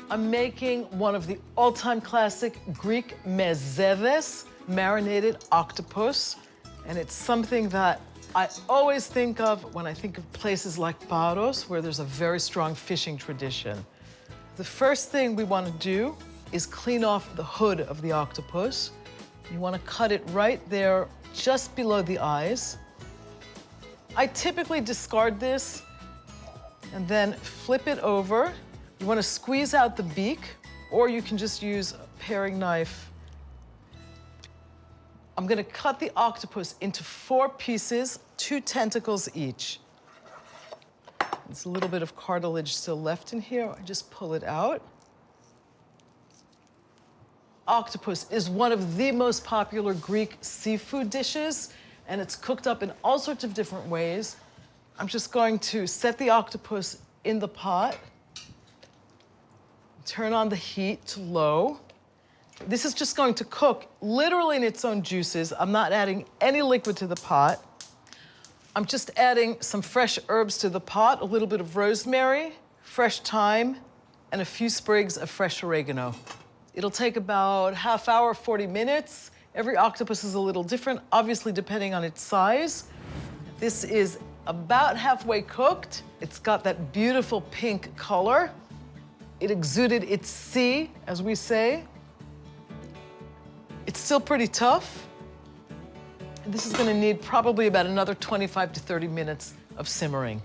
I'm making one of the all-time classic Greek mezeves, marinated octopus. And it's something that I always think of when I think of places like Paros, where there's a very strong fishing tradition. The first thing we want to do is clean off the hood of the octopus. You want to cut it right there, just below the eyes. I typically discard this and then flip it over. You want to squeeze out the beak, or you can just use a paring knife. I'm going to cut the octopus into 4 pieces, 2 tentacles each. There's a little bit of cartilage still left in here. I just pull it out. Octopus is one of the most popular Greek seafood dishes, and it's cooked up in all sorts of different ways. I'm just going to set the octopus in the pot. Turn on the heat to low. This is just going to cook literally in its own juices. I'm not adding any liquid to the pot. I'm just adding some fresh herbs to the pot, a little bit of rosemary, fresh thyme, and a few sprigs of fresh oregano. It'll take about half hour, 40 minutes. Every octopus is a little different, obviously depending on its size. This is about halfway cooked. It's got that beautiful pink color. It exuded its sea, as we say. It's still pretty tough. And this is gonna need probably about another 25 to 30 minutes of simmering.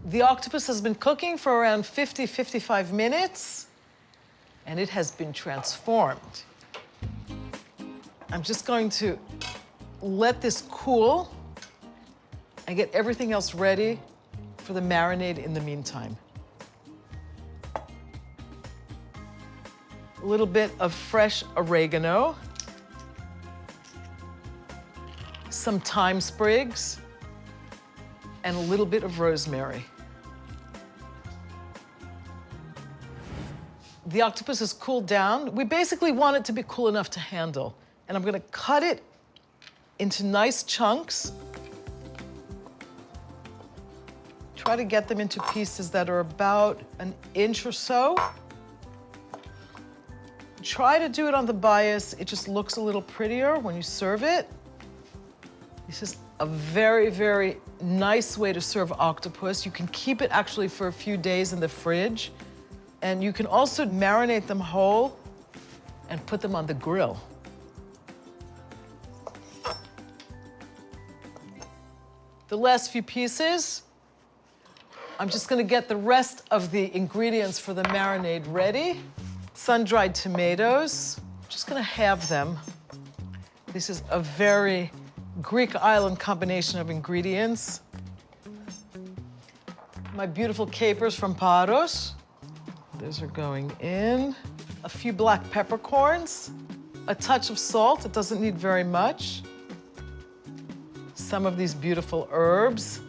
The octopus has been cooking for around 50, 55 minutes, and it has been transformed. I'm just going to let this cool and get everything else ready for the marinade in the meantime. A little bit of fresh oregano, some thyme sprigs, and a little bit of rosemary. The octopus is cooled down. We basically want it to be cool enough to handle. And I'm gonna cut it into nice chunks. Try to get them into pieces that are about an inch or so. Try to do it on the bias. It just looks a little prettier when you serve it. This is a very, very nice way to serve octopus. You can keep it actually for a few days in the fridge. And you can also marinate them whole and put them on the grill. The last few pieces, I'm just gonna get the rest of the ingredients for the marinade ready. Sun-dried tomatoes, just gonna halve them. This is a very Greek island combination of ingredients. My beautiful capers from Paros. Those are going in. A few black peppercorns, a touch of salt, it doesn't need very much. Some of these beautiful herbs.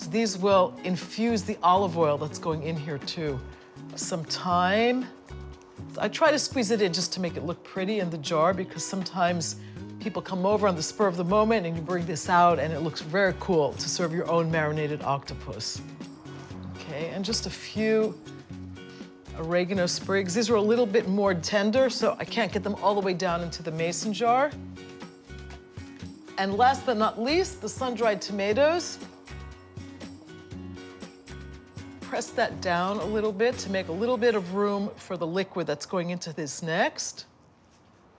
These will infuse the olive oil that's going in here too. Some thyme. I try to squeeze it in just to make it look pretty in the jar, because sometimes people come over on the spur of the moment and you bring this out and it looks very cool to serve your own marinated octopus. Okay, and just a few oregano sprigs. These are a little bit more tender, so I can't get them all the way down into the mason jar. And last but not least, the sun-dried tomatoes. Press that down a little bit to make a little bit of room for the liquid that's going into this next.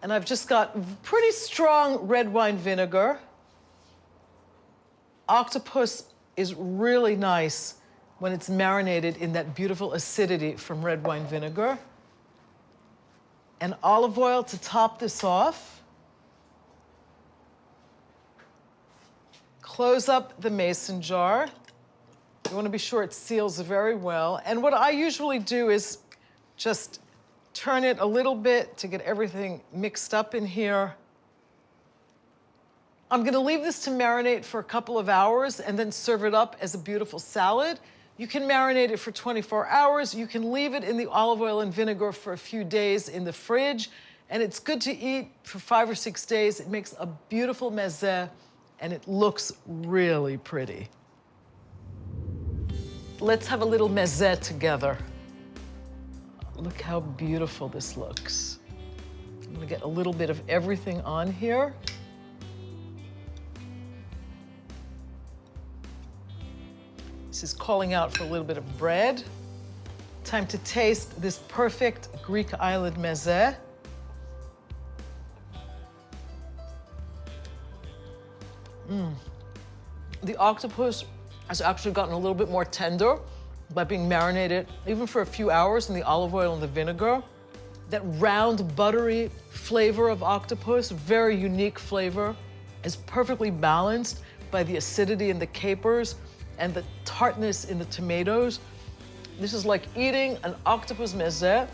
And I've just got pretty strong red wine vinegar. Octopus is really nice when it's marinated in that beautiful acidity from red wine vinegar. And olive oil to top this off. Close up the mason jar. You want to be sure it seals very well. And what I usually do is just turn it a little bit to get everything mixed up in here. I'm going to leave this to marinate for a couple of hours and then serve it up as a beautiful salad. You can marinate it for 24 hours. You can leave it in the olive oil and vinegar for a few days in the fridge. And it's good to eat for 5 or 6 days. It makes a beautiful meze, and it looks really pretty. Let's have a little meze together. Look how beautiful this looks. I'm gonna get a little bit of everything on here. This is calling out for a little bit of bread. Time to taste this perfect Greek island meze. The octopus has actually gotten a little bit more tender by being marinated even for a few hours in the olive oil and the vinegar. That round, buttery flavor of octopus, very unique flavor, is perfectly balanced by the acidity in the capers and the tartness in the tomatoes. This is like eating an octopus meze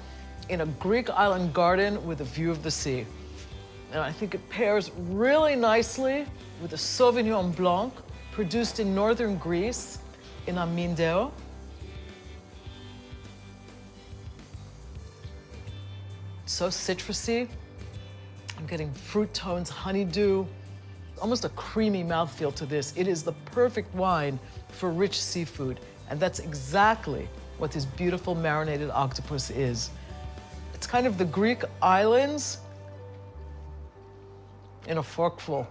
in a Greek island garden with a view of the sea. And I think it pairs really nicely with a Sauvignon Blanc produced in northern Greece in Amindeo. So citrusy. I'm getting fruit tones, honeydew, almost a creamy mouthfeel to this. It is the perfect wine for rich seafood, and that's exactly what this beautiful marinated octopus is. It's kind of the Greek islands in a forkful.